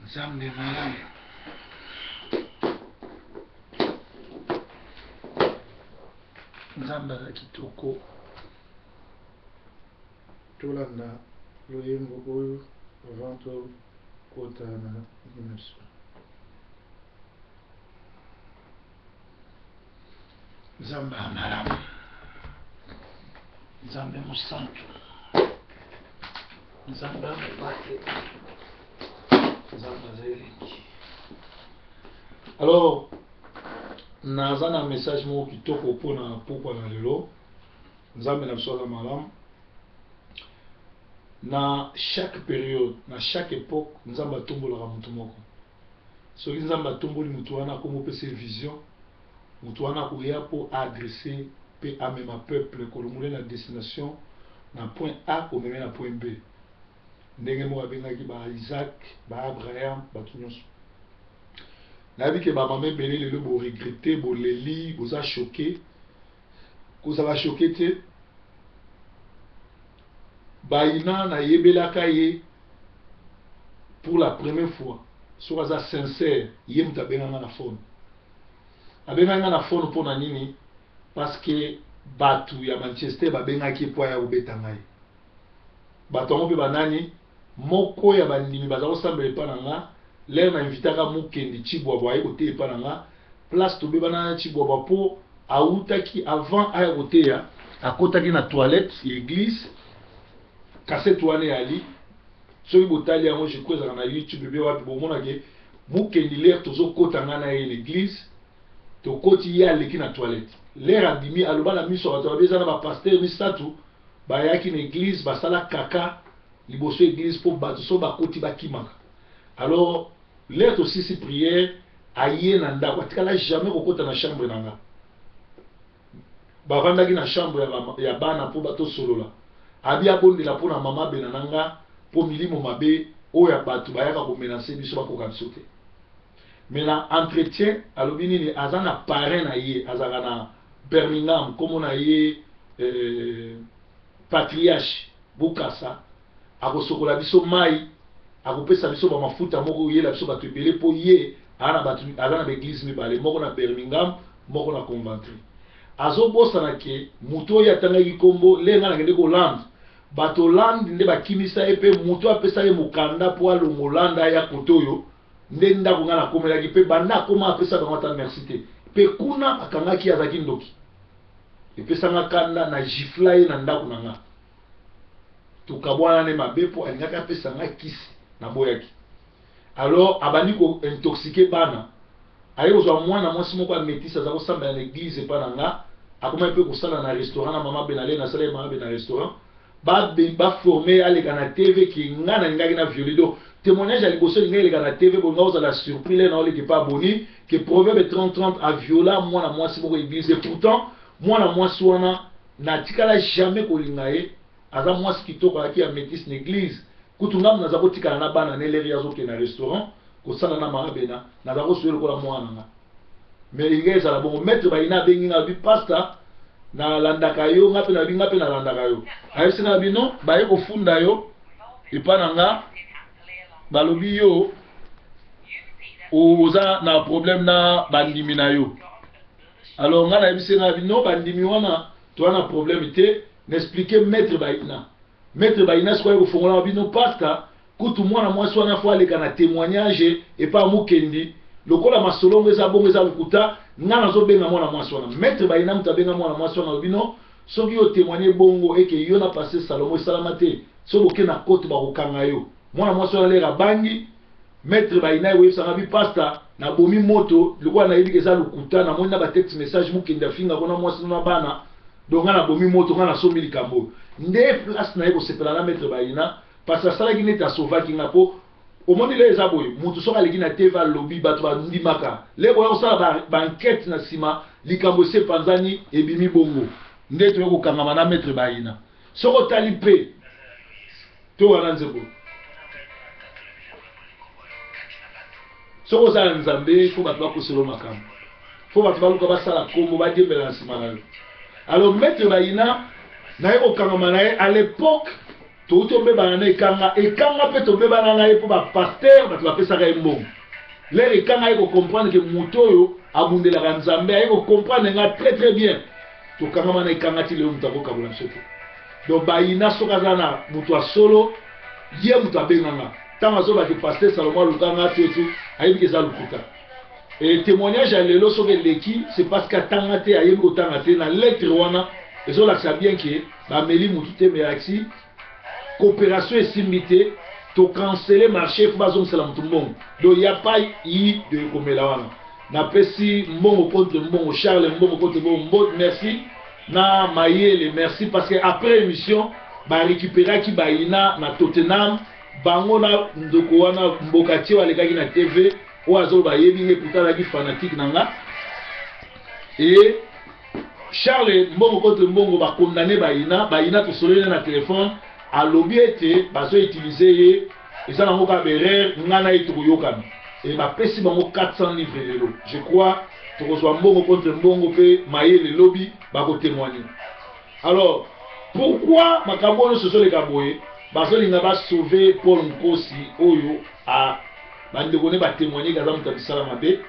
Nzambe malamu. Nzambe aza kitoko. Tolanda loyembo oyo avant tokota na dimension. Nzambe malamu. Nzambe musantu. Nzambe amebate. Nzambe azeleki. Alors, naza na message moko kitoko pona pokwa na lelo. Nzambe na biso aza malamu. Na chaque période, na chaque époque, Nzambe atombolaka mutu moko. Soki Nzambe atomboli mutu wana akomopesa vision, mutu wana akoya po adresser pe amema peuple kolongole na destination na point A komeme na point B. Ndenge moko abengaki ba Isaac, ba Abraham, batu nyonso. Nayebi ke ba mama ebele lelo bo regretter, bo leli, boza choqué. Kozala choqué te. Baïna na yebelaka ye pour la première fois. So aza sincère, ye muta benganga na phone. Abenganga na phone pour na nini? Parce que batu ya Manchester babengaki po ya obeta ngai. Batu ngo pe banani moko ya bandimi bazalo sambele pa nanga, leo na invitaka mukendi Chibwabwa ayi kote pa nanga, place to be banana Chibwabwa po autaki avant aya kote ya akotaki na toilette ya église. Cassette wane ali soki botali yango je crois na YouTube be wapi bomona ke mukendi l'air tozo kota ngana na l'église to koti ya leki na toilette l'air adimi aloba na miso bato babeza na ba pasteur misatu ba yaki na église basala kaka liboso église po bato so ba koti bakimaka. Alors l'air to sisi prière aye na ndako atikala jamais kokota na chambre nanga bavandaki na chambre ya bana po bato solola abi abondela pona mama benananga po milimo mabe oya batu bayaka ko menacer biso bakoka biso te. Mais na entretien alobi nini aza na parrain na ye azaka na Birmingham comme na ye patriarche Bukasa akosokola biso mai akopesa biso ba mafuta moko yela biso batu ebele po ye ana batu aza na église mibale moko na Birmingham moko na Coventry. Azo bosa na ke muto ya tangaki kombo lenga na ngende ko land bato land nde bakimisa epe muto apesa ye mukanda po alongolanda ya kotoyo nde ndako ngana komelaki pe banda koma apesa bango ta merci te pe kuna akangaki azaki ndoki epesa nga kanda na gifla ye na ndako nanga tukabwana ne mabepo alingaka apesa nga kisi na boyaki. Alors abandi ko intoxiquer bana aye ozwa mwana mwasi moko ametisa za kosamba na église pa nanga akoma pe kosala na restaurant na mama benale na sala mama ben na restaurant ba formé aleka na TV ki ngana ngaki na violido témoignage à liboso ngaka na TV bo ngauza la surprise na ole ki pa boni que proverbe 30 a viola mwana mwasi moko église et pourtant mwana mwasi wana na tikala jamais kolinga ye aza mwasi kitoko aki ya métis na église kutunga na za kotikala na bana neleri azoke na restaurant kosala na mama bena na za kosuela kola mwana nga. Mais ingeza la bon maître baina bengi na bi pasta na landaka yo ngape na binga pe na landaka yo ayesi na bino baye kofunda yo epana nga balobi yo oza na problème na bandimi na yo. Alors nga na yebisi na bino bandimi wana to wana problème te n'expliquer maître baina sikoyo kofongola bino pasta kutu mwana mwasi wana fo aleka na témoignage epa mukendi lokola masolongo eza bongo eza lukuta nga nazobenga mwana mwasi wana maître baina mutabenga mwana mwasi wana lobino soki yo témoigner bongo eke yo na passé Salomo esalama te so boke na kote bakokanga yo mwana mwasi wana lera bangi maître baina websanga bi pasta na bomi moto lokola na yebi eza lukuta na moni na ba text message mukendi afinga kona mwasi na bana donc nga na bomi moto nga na somi likambo nde place na yebo sepela na maître baina parce que salaki neti asovaki nga po omoni le eza boye mutu soka aleki na TV alobi bato bandimaka le boya kosala banquete na nsima likambo ese panzani ebimi bongo nde toye kokangama na maître baina soko otali mpe to wana nzembo soko ozala nzambe fo bato bakoselo makambo fo bato baluka basala kombo badiembela na nsima na yo. Alors maître baina naye kokangama na ye à l'époque to tombe banana ekanga pe tombe banana pour ba pasteur ba pesa ka mbongo l'air ekanga eko comprendre que mutoyo abundela ka nzambe eko comprendre nga très bien to kanga mana ekanga ti leo mutako kabula soto donc bayina soka zana mutu solo ye mutu abenganga tanga zo ba ke pasteur Salomon lukanga tetu ayibi ke za lukuta et témoignage à lelo soke leki c'est parce que tanga te ayibi ko tanga te na lettre wana ezo la sa bien que ba meli mutu te meaxi coopération et simité to canceller marché pour bazon salam tout le monde donc il y a pas eu de komela wana na pesi mbongo contre mbongo Charles mbongo contre mbongo merci na mayele merci parce que après émission ba récupérer ki ba ina na Tottenham bango na ndoko wana mbokati wa lekaki na TV o azo ba yebi pourtant la fanatique nanga et Charles mbongo contre mbongo ba condamné ba ina to solena na téléphone à l'objet bazo utiliser et ça nango ka berere ngana itoko yokana et ma pesi bango 400 livres de l'eau je crois to reçoit mbongo contre mbongo pe mayele lobby ba ko témoigner alors pourquoi makambo ce sont les kaboye bazo linga ba sauver Paul Nkosi oyo a bande kone ba témoigner kaza mutabisala mabe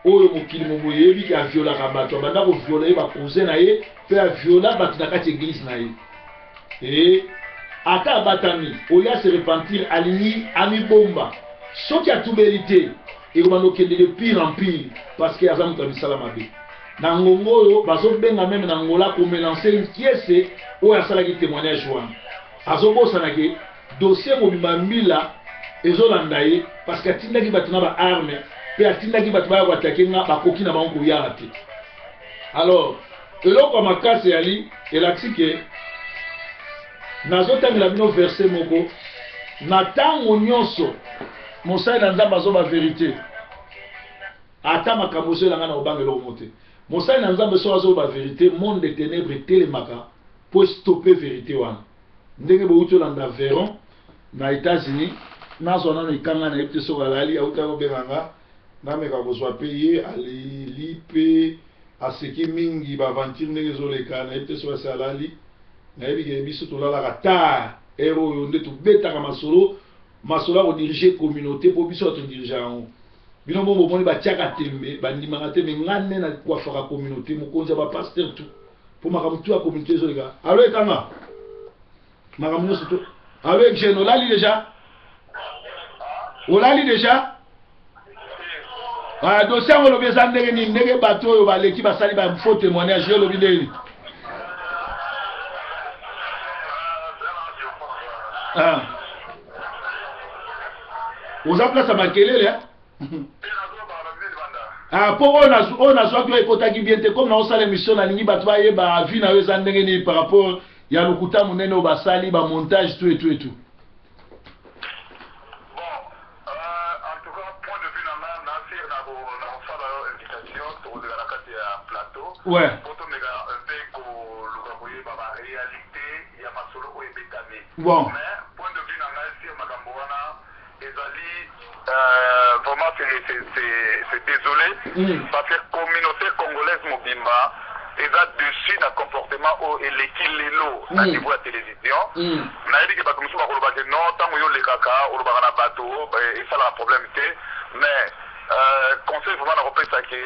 oyo mokili moboye bi ka viola ka bato banda ko violer ba cousin na ye pe a viola bato na kati église na ye et aka batami oya se repentir alini ami bomba soki a tout vérité et on kende de pire en pire parce que azam tabisala mabe na ngongo oyo bazo benga même na ngola ko mélanger une pièce oya sala ki témoignage wana azobosana ke dossier mobimba mbila ezolanda ye parce que atindaki bato na ba arme pe atindaki bato baya koatake nga bakoki na bango koyala te alors eloko makasi yali elakisi ke nazotangela bino verset moko na ntango nyonso mosali na nzambe azoba vérité ata makambo oso elanga na kobanga eloko mo te mosali na nzambe so azoba vérité monde de ténèbre etelemaka po stopper vérité wana ndenge bouti olanda Véron na États-Unis nazwa nano ekanga na yebi te soki alali autaki kobenganga nameka kozwa pe ye aleli mpe aseki mingi baaventure ndenge ezoleka na yebi te soki asi alali nayebi ke biso tolalaka tar ere oyo nde tobetaka masolo ya kodirige communauté mpo biso ya todirige yango bino mbo bomoni batiaka tembe bandimaka te me nga nde na kwafaka communauté mokonzi ya bapaster tu mpo makambo tu ya communauté ezoleka alo ekanga makambo nyonso to alo ekgene olali déjà dossier yango olobi eza ndenge nini ndenge bato oyo baleki basali bafaux témoignage yo olobi ndeni oza place makelele mpo oyo nazwaki oyo ekotaki bien te comme naosala émission nalingi bato bayeba vi na yo eza ndenge nini par rapport ya lokuta monene oyo basali bamontage tout et tout et tout. Ouais. Bon. Mais, point de vue sur Magamboana, vraiment c'est désolé, parce que la communauté congolaise Mobimba est dessus dans le comportement et l'équipe Lelo à niveau de la télévision. On a dit que non, tant que les caca, on va bateau, et ça a un problème, mais conseil vraiment de ça que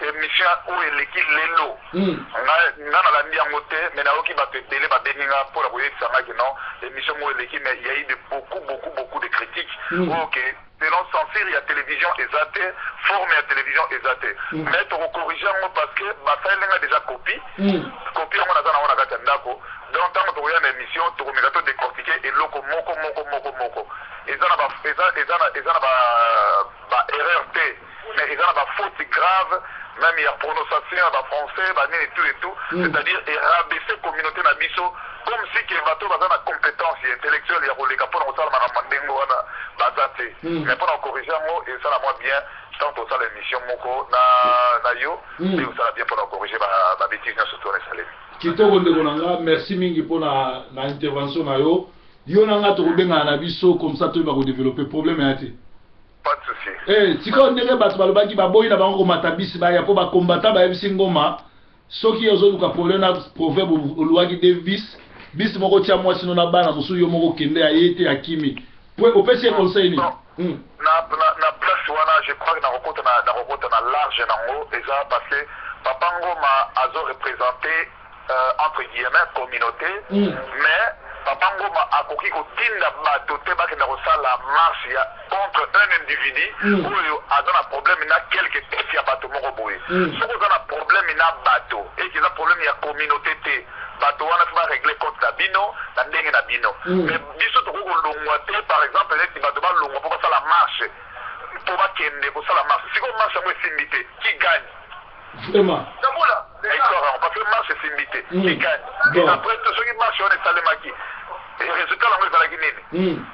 émission où l'équipe Lelo na la mis en côté mais na oki ba télé ba beninga pour la voyer ça que non émission où l'équipe mais il y a eu beaucoup de critiques OK selon censure il y a télévision exaté forme à télévision exaté mais to corriger parce que ba ça il a déjà copie on a dans on a gata ndako donc tant que tu regardes l'émission tu remets to décortiquer et loko moko et ça na ba erreur T mais ils ont des fautes graves, même il y a prononciation en français, et tout, c'est-à-dire rabaisser la communauté Nabiso, comme si les bateaux ont des compétences intellectuelles, il y a des capots dans le Mandengo, mais pour corriger, et ça la moi bien, tant pour ça l'émission, na yo, mais ça la bien pour corriger ma bêtise, surtout les salés. Kitoko Ndegolanga, merci mingi pour la intervention na yo. Yo nanga to benga na biso comme ça tu vas développer problème ati. Pas de souci. Eh, si on ndenge bato balobaki baboyi na bango matabisi ba ya po ba combattant ba yebisi ngoma soki ozoluka problème na proverbe oluwaki Davis bis moko tia mwasi no na bana musu yo moko kende ayete akimi au PC conseil ni na place wana je crois que na rencontre na large nango déjà parce que Papa Ngoma azo représenté entre guillemets communauté mais Papa Ngoma akoki kotinda bato te bakenda kosala marche ya contre un individu oyo aza na problème na quelque tete ya bato moko boye soki oza na problème na bato eki eza problème ya communauté te bato wana fi barégler compte na bino na ndenge na bino mais biso tokoki kolongwa te par exemple neti bato balongwa mpo basala marche mpo bakende kosala marche sikoyo marche yango esimbi te qui gagne vraiment parce que marche esimbi te qui gagne après soki marche wana esalemaki résultat yango ezalaki nini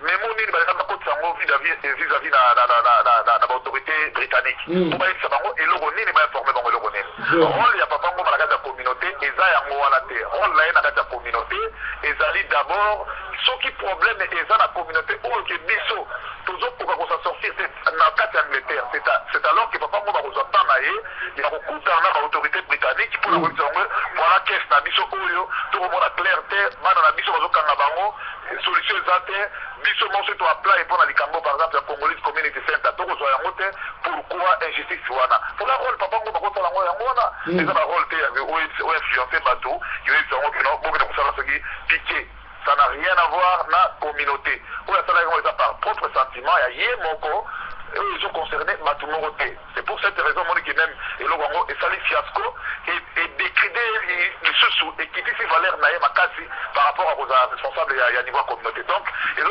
mais mo nini baleka bakotisa yango vis-à-vis na baautorité britannique mpo bayebisa bango eloko nini bainforme bango eloko nini rôle ya Papa Ngoma na kati ya communauté eza yango wana te rôle na ye na kati ya communauté ezali d'abord soki problème eza na communauté oyo ke biso tozokoka kosa sortir na kati ya Angleterre c'est alors que Papa Ngoma kozwa temps na ye ya kokutana na baautorité britannique mpo na koyebisa bango voilà kese na biso oyo tokomona clair te bana na biso bazokanga bango solution eza te biso moso to apply mpona likambo par exemple ya Congolese Community Center tokozwa yango te pourquoi injustice wana mpona rôle Papa Ngoma bakosala yango wana eza na rôle te oyo influence bato yoyebisa yango keno bokende kosala soki piqué ça n'a rien à voir na communauté oyo asala yango eza par propre sentiment ya ye moko ils ont concerné Matumorote. C'est pour cette raison que même eloko yango esali fiasco et décrider les sous et qui dit valeur na ye makasi par rapport à vos responsables ya niveau communauté. Donc il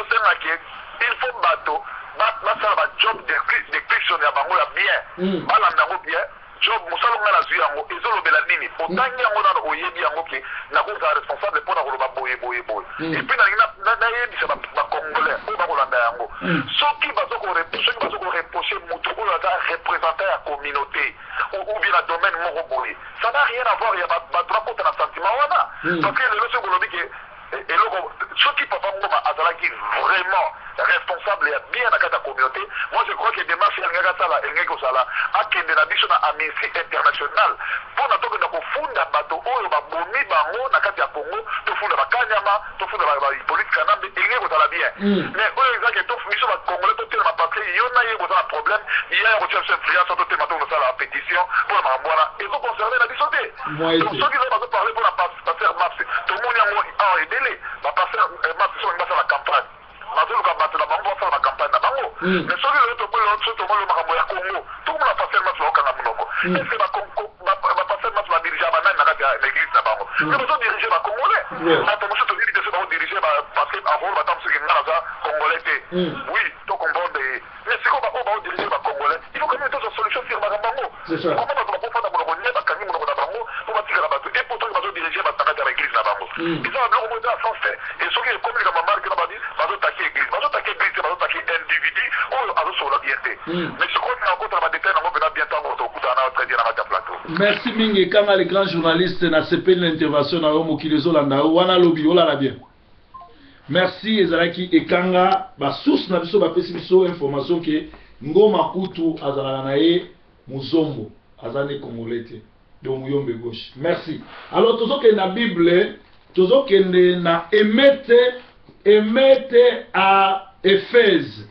faut bato basala ba job description ya bango ya bien balanda yango bien job mosala nga na zwi yango ezolobela nini otangi yango nano oyebi yango ke nakozala responsable mpona koloba boye et puis nayebisa bacongolais oyo bakolanda yango soki bazokoreproche motu oyo aza représentant ya communauté ou bien na domaine moko boye ça n'a rien à voir ya bato bakota na sentiment wana parce que lelo soki olobi ke eloko soki Papa Ngoma azalaki vraiment responsable ya bien na kati ya communauté moi je crois que démarche elingaki asala elingaki kosala akende na biso na amnistie internationale mpona tokenda kofunda bato oyo babomi bango na kati ya Congo tofunda bakanyama tofunda bapolice kanambe elingaki kozala bien mais oyo ezaki biso bacongolais totelema parce yo na ye kozala problème iya ya kotia biso influence totelema to kosala pétition mpona makambo wana ezoconcerne na biso te donc soki zo bazoparle mpona pasteur Maps tomoni yango awa ebele bapasteur Maps so basala campagne bazoluka bato na bango basala na campagne na bango mais soki lelo tomoni makambo ya Congo tokomona pasteur Maps baokanga monoko est-ce que bapasteur Maps badirige banani na kati ya l'église na bango mais bazodirige bacongolais bato mosusu tozili te so baodirige parce que avolo batambo soki nga naza congolais te oui tocomprendre mais sikoyo baoyo baodirige bacongolais il faut quand même tozwa solution sur makambo yango koma bato bakofanda monoko nye bakangi monoko na bango po batikala bato et pourtant bazodirige bato na kati ya baeglise na bango eza na biloko moto ya sens te et soki ekomi likambo marke na badi bazotaki église te bazotaki individu oyo azosola bien te mais je crois que nakota na badetail nango mpena bien ntango tokutana na très bien na kati ya plateau. Merci mingi Ekanga le grand journaliste na sepeli l'intervention na yo mokili ezolanda yo wana lobi olala bien. Merci ezalaki Ekanga basusu na biso bapesi biso information ke Ngoma Kutu azalaka na ye muzombo azane congolais te donc muyombe gauche. Merci. Alors tozokende na Bible tozokende na Emete à Éphèse.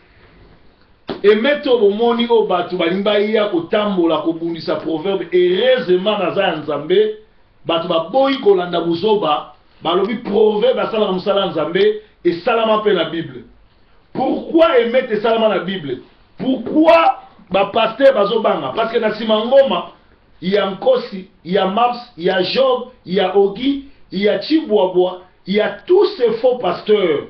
Emete omoni o batu balimba iya kotambola kobundisa proverbe heureusement naza nzambe batu baboyi kolanda buzoba balobi proverbe asala musala nzambe et salama pe la Bible. Pourquoi Emete salama la Bible? Pourquoi ba pasteur bazobanga? Parce que na sima Ngoma il y a Nkosi, il y a Maps, il y a Job, il y a Ogi, il y a Chibwabwa, il y a tous ces faux pasteurs.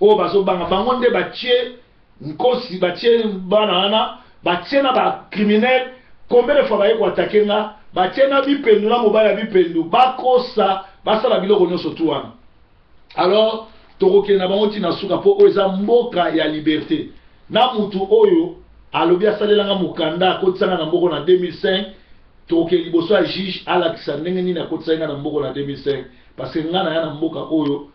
Oh bazobanga bango nde batie Nkosi batie banana batie na ba criminel combien de fois baye ko attaquer nga batie na bipendu na mobala bipendu bakosa basala biloko nyonso tu wana. Alors tokoke na bango tina suka po oyo eza mboka ya liberté na mutu oyo alobi asalelanga mokanda akotisanga na mboko na 2005 tokoke liboso ya juge alakisa ndenge nini akotisanga na mboko na 2005 parce que nga na ya na mboka oyo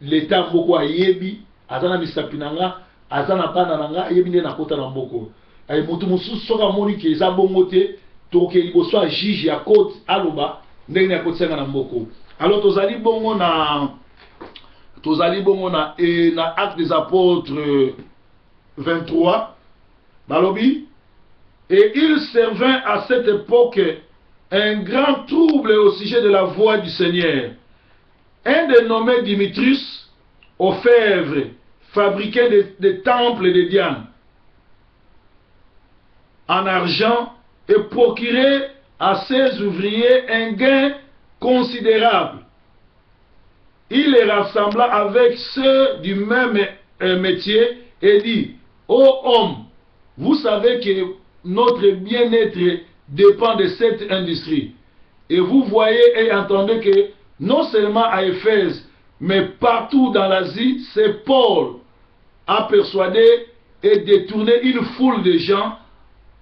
l'état mboko ayebi azana misapi nanga azana bana nanga ayebi nde nakota na mboko ay mutu mususu soka moni ke eza bongo te tokoke liboso ya juge ya cote aloba ndenge nini akotisanga na mboko. Alors tozali bongo tozali bongo na Actes des Apôtres 23 balobi. Et il survint à cette époque un grand trouble au sujet de la voix du Seigneur. Un dénommé Démétrius, orfèvre, fabriquait des temples de Diane en argent et procurait à ses ouvriers un gain considérable. Il les rassembla avec ceux du même métier et dit: ô homme, vous savez que notre bien-être dépend de cette industrie. Et vous voyez et entendez que non seulement à Éphèse, mais partout dans l'Asie, c'est Paul a persuadé et détourné une foule de gens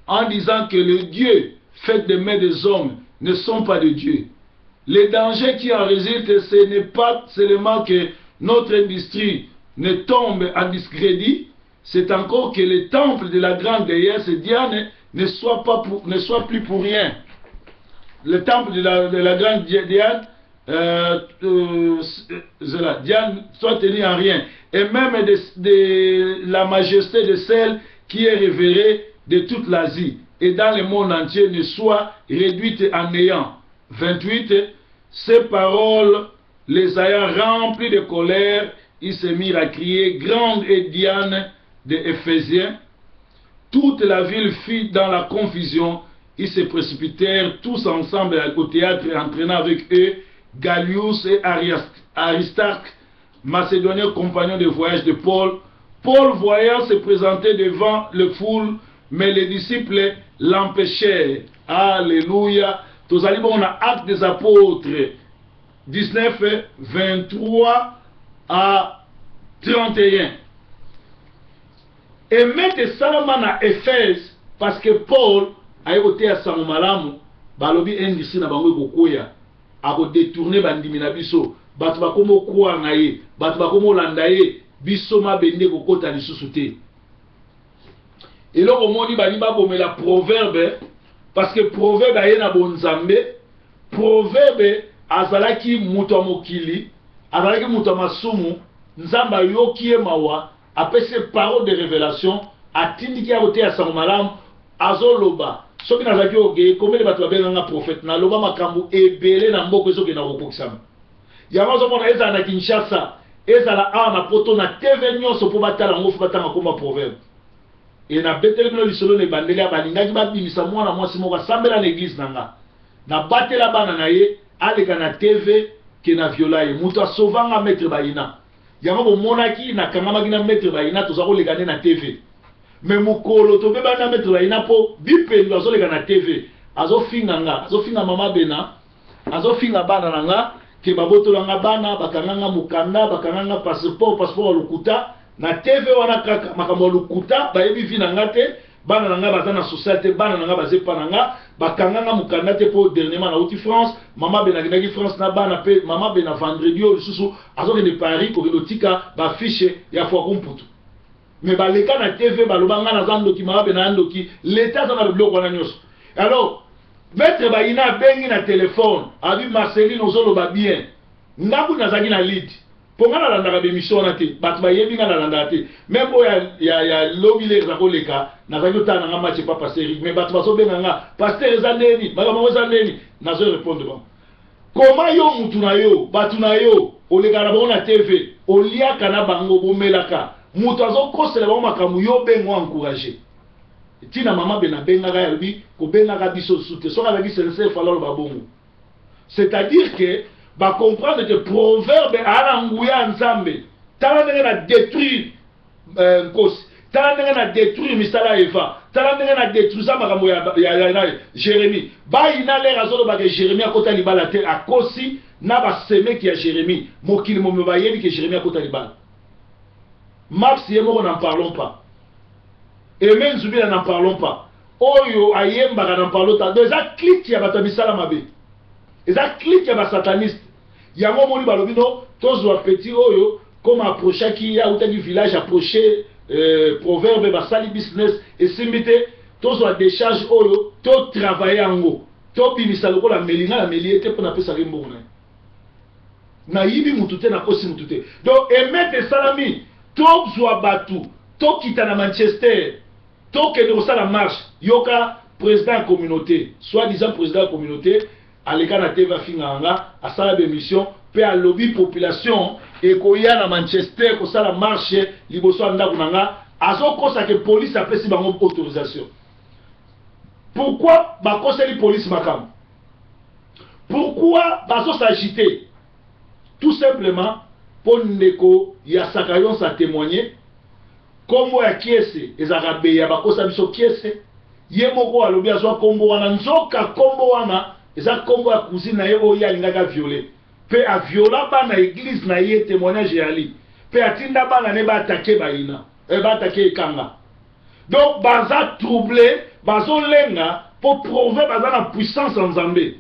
en disant que les dieux faits des mains des hommes ne sont pas de Dieu. Le danger qui en résulte, ce n'est pas seulement que notre industrie ne tombe en discrédit, c'est encore que le temple de la grande déesse Diane ne soit plus pour rien. Le temple de la grande Diane, Diane soit tenu en rien. Et même de la majesté de celle qui est révérée de toute l'Asie et dans le monde entier ne soit réduite en néant. 28. Ces paroles les ayant remplis de colère, ils se mirent à crier: grande est Diane des Éphésiens. Toute la ville fut dans la confusion. Ils se précipitèrent tous ensemble au théâtre, entraînant avec eux Gallius et Aristarque, macédoniens compagnons de voyage de Paul. Paul, voyant se présenter devant le foule, mais les disciples l'empêchèrent. Alléluia. Tous allons on a Actes des Apôtres 19, 23 à 31. Et mettre Salomon à Éphèse, parce que Paul a été à Samomalamu, balobi indisi na bango kokoya, a détourné bandimi na biso, batu bakomo kwa ngaye, batu bakomo landaye, biso ma bende kokota lisusu te. Et là au moni bani ba bomela proverbe, parce que proverbe aye na bonzambe, proverbe azalaki muto mokili, azalaki muto masumu, nzamba yokie mawa. Après ces paroles de révélation, atindiki a côté à Samamalam, azoloba. Ce qui n'a pas dit, comme les bateaux un prophète, na loba makambu ebele na mboko zo na rokoksam. Yamazo mona eza na Kinshasa, eza la a na poto na TV nyonso po batala ngofu batanga koma proverbe. Et na betele bino lisolo ne bandeli ya balingaki babimisa mwana mwasi moko asambela na église nanga. Na batela bana na ye, aleka na TV ke na viola ye. Muto asovanga maître bayina. Yango monaki na kangamaki na maître bayina tozako legane na TV. Mais mukolo to beba na maître bayina po bipendo azolega na TV. Azofinga nga, azofinga mama bena, azofinga bana nanga ke babotolanga bana bakanganga mukanda, bakanganga passeport lukuta na TV wana kaka makambo lukuta bayebi vina ngate bana nanga bazana société bana nanga bazepa nanga bakanganga mukanda te po dernièrement na uti France mama bena kinaki France na bana pe mama bena vendredi o susu azoke de Paris ko tika ba fiche ya fois kumputu mais baleka na TV balobanga na zandoki mama bena ndoki l'état ça na bloc wana nyos. Alors maître bayina bengi na téléphone abi Marceline ozoloba bien ngabu nazaki na lead ponga na landa be mission na te bat ba yebi na landa te même o ya lobile za koleka na za yota na match pas passer mais bat ba so benga nga pasteur za neni ba mo za neni na zo répondre bon comment yo mutu na yo batu na yo oleka na bona TV olia kana bango bomelaka mutu azo kosela ba makamu yo bengo encourager tina mama bena benga ga yabi ko benga ga biso soute so ga gi sense falalo ba bongo. C'est-à-dire que va comprendre que proverbe a nguya nzambe tala ndenge na détruire nkosi tala ndenge na détruire misala Eva tala ndenge na détruire za makambo ya Jérémie ba ina lera zolo ba que Jérémie akota libala te akosi na ba semeki ya Jérémie mokili mo ba yebi que Jérémie akota libala Max yemo n'en parlons pas et même Zubi n'en parlons pas oyo ayemba n'en parlons pas déjà clique ya bato misala mabe eza clique ya ba sataniste yango moni balobino tozwa petit oyo comme approcher qui ya utaki village approcher proverbe basali business et simbité tozwa décharge oyo to travailler yango to bimisa lokola melinga la meliete pour na pesa rimbo na na yibi mutute na kosi mutute. Donc Emete Salami to zwa batu to kita na Manchester to ke de la marche yoka président communauté soi-disant président communauté aleka na TV finganga asala be mission pe a lobby population et koya na Manchester ko sala marche liboso ndako nanga azokosa que police apesi bango autorisation. Pourquoi bakoseli police makam? Pourquoi bazo s'agiter? Tout simplement pour ndeko ya sakayon sa témoigner kombo ya kiese ezaka ya bakosa biso kiese ye moko alobi azwa kombo wana nzoka kombo wana eza kombo ya cousine na ye oyo alingaka violer pe a viola bana église na ye témoignage yali pe atinda bana ne batake baina batake ekanga. Donc baza troublé bazo lenga pour prouver baza na puissance en Nzambe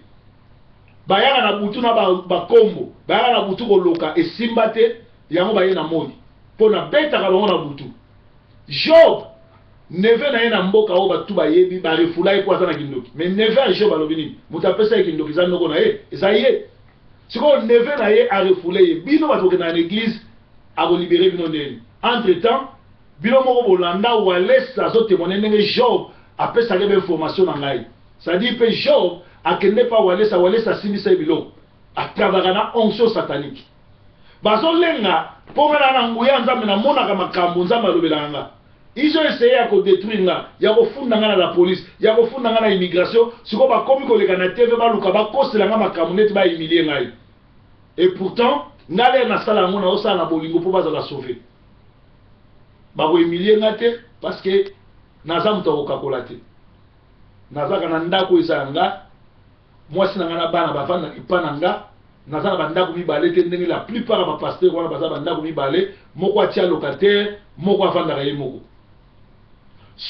bayaka na butu na bakombo bayaka na butu koloka esimba te yango baye na moni pona betaka bango na butu. Job neve na ye na mboka oyo batu bayebi barefula ye po aza na kindoki mais neve ya Job alobi nini moto apesa ye kindoki eza ndoko na ye eza ye sikoyo neve na ye arefule ye bino bato okenda na église akolibere bino ndeni. Entre temps bino moko bolanda walesa azotémoigne ndenge Job apesaka be information na ngai c'est-à-dire mpe Job akende pa walesa asimbisa ye biloko atravaka na onction satanique bazolenga mpo nga na nguya Nzambe namonaka makambo Nzambe alobelaka nga. Ils ont essayé à détruire nga, ya kofunda nga na la police, ya kofunda nga na immigration, siko ba komi koleka na TV ba luka ba kosela nga makambo neti ba humilier ngai. Et pourtant, ngale na sala ngona osa na bolingo po baza la sauver. Ba ko humilier nga te parce que naza muto kokakola te. Naza kana ndako ezanga, mwasi na nga na bana bavanda ipana nga, naza na bandako mibale te ndenge la plupart ba pasteur wana baza bandako mibale, moko atia locataire, moko avanda ye moko.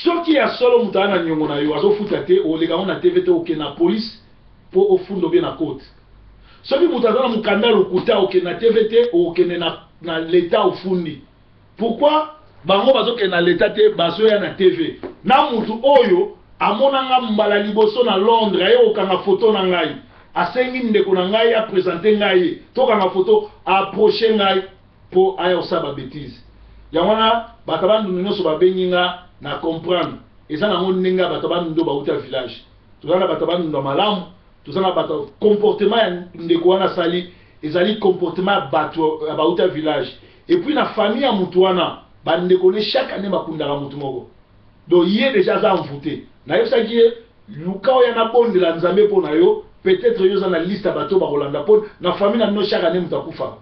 Soki ya solo mutana nyongo na yo azofuta te oleka na TV te oke na police po ofundo bien na côte. Soki mutana na mukanda lokuta oke na TV te oke na l'état ofundi. Pourquoi bango bazoke na l'état te bazo ya na TV. Na mutu oyo amona nga mbala liboso na Londres aye okanga photo na ngai. Asengi ndeko na ngai a présenter ngai. Toka na photo approcher ngai po aya osaba bêtise. Yamana batabandu nyonso babengi nga na comprendre eza na ngonenga batabandu ndo bauta village tozana batabandu ndo malamu tozana bato comportement ya ndeko wana sali ezali comportement bato bauta village et puis na famille ya mutu wana bandeko ne chaque année bakundaka mutu moko donc ye déjà za envoûté na yo saki luka ya na bonde la Nzambe po na yo peut-être yo za na liste bato ba Rolanda po na famille na no chaque année mutu akufa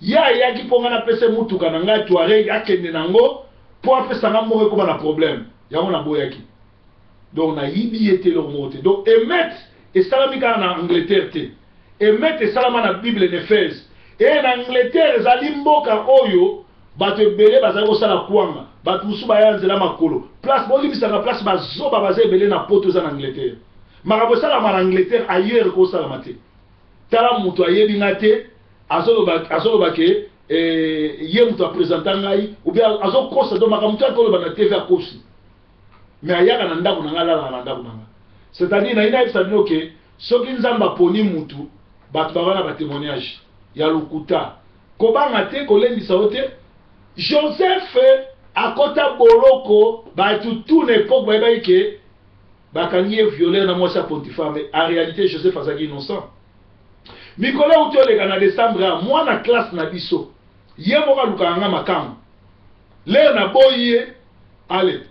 ya ki ponga na pese mutu kana nga tuareg akende nango pour apesa nga moko ko na problème yango na boyaki. Donc na yibi ete lo mote donc emet et salamika na Angleterre te emet et salama na Bible en Éphèse et na Angleterre ezali mboka oyo bato ebele bazali kosala kwanga bato musu bayanzela makolo place bolibisaka place bazoba baza ebele na poto za na Angleterre makambo esalama na Angleterre ailleurs kosalama te tala mutu ayebi nga te azoloba ke ye mutu apresenta ngai ou bien azokosa do makambo to akoloba na TV akosi mais ayaka na ndako na nga lala na ndako na nga c'est-à-dire na ina yebisa bino ke soki Nzambe aponi mutu bato bavana ba témoignage ya lokuta kobanga te kolendisa yo te. Joseph akota boloko bato toute époque bayebaki ke bakangi ye violé na mwasi ya Potiphar mais en réalité Joseph azalaki innocent. Mikole uti oleka na décembre mwana classe na biso ye moko alukaka nga makambo lere na boyi ye ale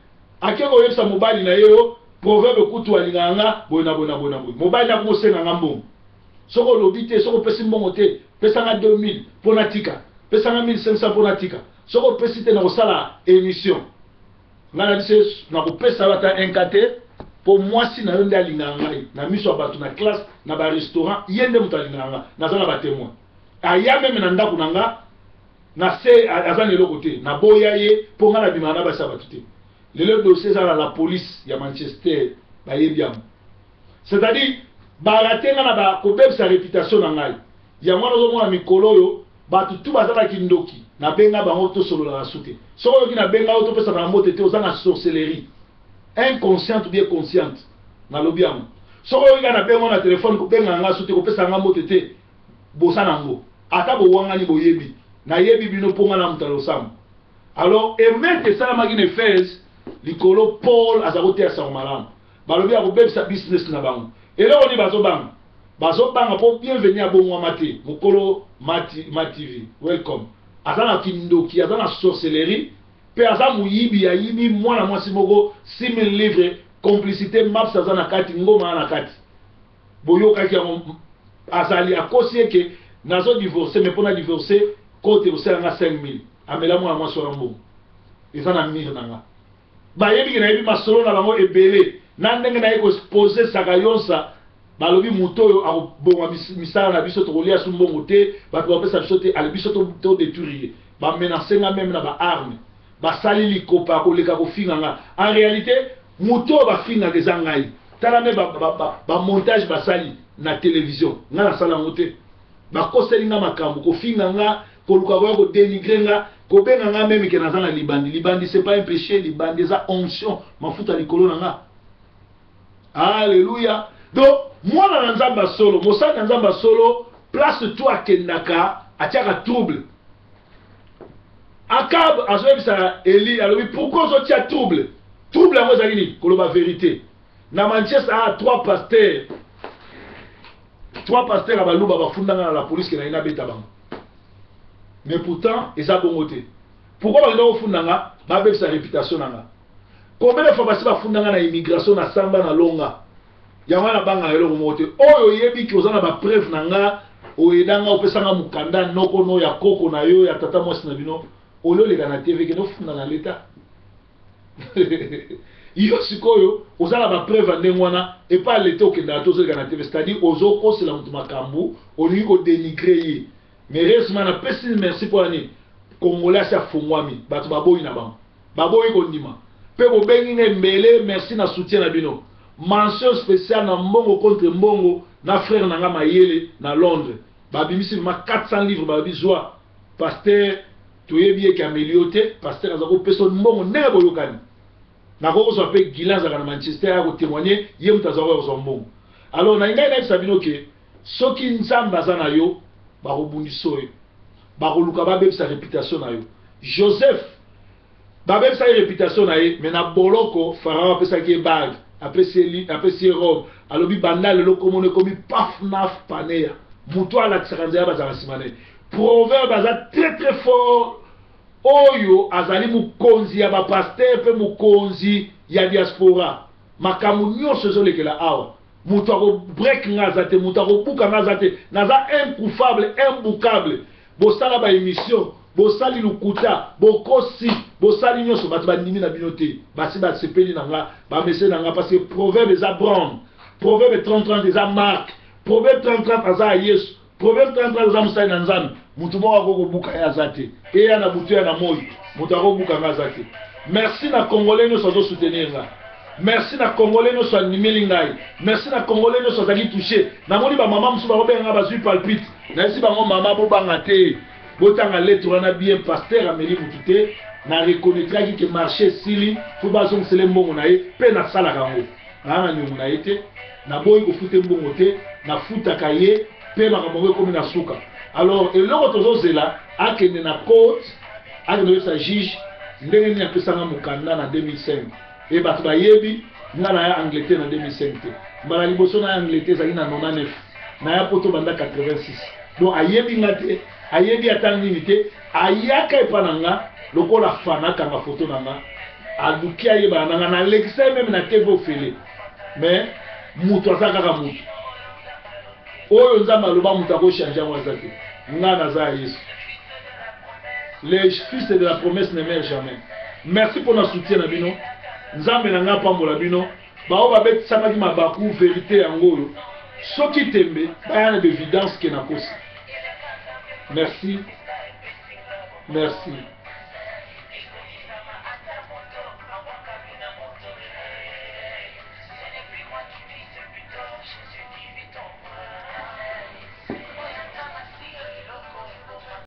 ake koyebisa mobali na ye yo proverbe kutu alingaka nga boye na boye na boye na boye mobali nakokosenga nga mbongo soko olobi te soko opesi mbongo te pesanga 2000 mpo na tika pesanga 1500 mpo na tika soko opesi te na kosala émission nga na biso nakopesa bata inka te po mwasi na yo nde alingaka ngai na miso ya bato na classe na barestaurant ye nde moto alingaka nga naza na batémoin aya meme na ndako na nga na se aza na eloko te na boya ye mpo nga na bimaka na basi ya bato te lelo dossier eza na la police ya Manchester bayebi yango c'est-à-dire barate nga na bakobebisa réputation na ngai yango wana ozomona mikolo oyo bato tu bazalaki ndoki nabenga bango tosololaka su te soki oyoki nabenga oyo topesaka na mbote te oza na sorcellerie inconsciente ou bien consciente na lobi yango soki oyoki na bengo na telefone kobenga nga su te kopesa nga mbote te bosa nango ata bo wangani boyebi na yebi bino ponga na mutalo sam. Alors emettre ça la magine fez likolo Paul azakote asa malam balobi akobeb sa business na bango et là on dit bazo banga pour bienvenue à bon mate mukolo mati TV welcome azana kindoki azana sorcellerie pe azamu yibi ya yibi mwana mwasi moko 6000 livres complicité maps azana kati ngoma na kati boyoka ki azali akosi ke nazo divorcer mais pour na divorcer côté au 5000 amela mwana mwasi wa mbo ezana mire nanga ba yebi na yebi masolo na bango ebele na ndenge na yeko poser sakayonsa balobi mutoyo abonga misala na biso to kolia sumbongo te ba to pesa biso te ale biso to détruire ba menacer nga même na ba arme ba sali likopa ko leka ko finga nga en réalité muto ba finga des ngai tala me ba montage ba sali na télévision nga na sala ngote ba koseli nga makambo ko finga nga ko luka ko dénigrer nga ko benga nga même ke na zana libandi c'est pas un péché libandi za onction mafuta likolo na nga. Alléluia. Donc moi na nzamba solo mosaka na nzamba solo place toi kendaka atiaka trouble Akab azobisa Eli alobi pourquoi zo tia trouble en mozali koloba vérité na Manchester a trois pasteurs à baluba bafundanga na la police ke na ina beta bango mais pourtant eza bongo te pourquoi ba ndo fundanga ba bebisa réputation nanga combien de fois basi bafundanga na immigration na samba na longa yamana banga lelo mote oyo yebi ki ozana ba preuve nanga oyedanga opesanga mukanda noko no ya koko na yo ya tata mwasi na bino olio le kana TV ke no funda na leta yo sikoyo ozana ba preuve ndengwana et pas leta okenda tozo kana TV c'est-à-dire ozo kosela mutu makambu oli ko dénigrer mais récemment na pesi merci pour ani congolais sa fungwami batu baboyi na bango baboyi ko ndima pe bo bengi mbele merci na soutien na bino. Mention spéciale na mbongo contre mbongo na frère nanga mayele na Londres babimisi ma 400 livres babi joie pasteur toyebi ki amélioté pasteur azako peso mbongo ndenge boyokani na ko so pe gilanza na Manchester a ko témoigner yem tazako zo mbongo. Alors na ngai na sabino ke soki nzamba za na yo ba ko bundiso yo ba ko luka ba be sa réputation na yo Joseph ba be sa réputation na ye mais na boloko Pharaon pesa ki bag après c'est robe alobi bandal le komone komi paf naf panea muto ala tsakanza ba za simane proverbe aza très fort oyo azali mukonzi ya ba pasteur pe mukonzi ya diaspora makamu nyonso zolekela awa muto ko break ngazate muto ko buka ngazate naza incoupable imboucable bo sala ba émission bosali lukuta bokosi bosali nyonso bato bandimi na binote basi basepeli nanga bamese nanga parce que proverbe eza Brown proverbe 30 eza Mark proverbe 30 aza Yesu proverbe 30 eza mosali na nzambe mutu moko akokobuka ye aza te eya na butu ya na moi mutu akobuka nga aza te. Merci na congolais nyonso azosoutenir nga merci na congolais nyonso animeli ngai merci na congolais nyonso azali touché namoni bamama mosusu bakobenganga bazwi palpite nayesi bango mama bobanga te botanga lettre wana bien pasteur ameli butute na reconnaître que marché sili faut bazong sele mbongo na ye pe na sala kango na nyungu na yete na boyi ko fute mbongo te na futa kaye pe makambo ko na suka. Alors eloko tozozela akende na court akende sa juge ndenge ni apesanga mukanda na 2005 et bato bayebi nga na ya Angleterre na 2005 te mbala liboso na Angleterre zaki na 99 na ya poto banda 86 donc ayebi ngate ayebi atanga nini te ayaka epananga lokola fana kanga photo nanga aduki ayeba nanga na l'extrait même na TV ofele mais mutu azaka mutu oyo nzamba loba mutu ako changer mwaza te nga naza Yesu. Les fils de la promesse ne meurent jamais. Merci pour notre soutien na bino nzambe nanga pambola bino bao babet samaki mabaku vérité yango soki tembe bayana d'évidence ke na kosi. Merci.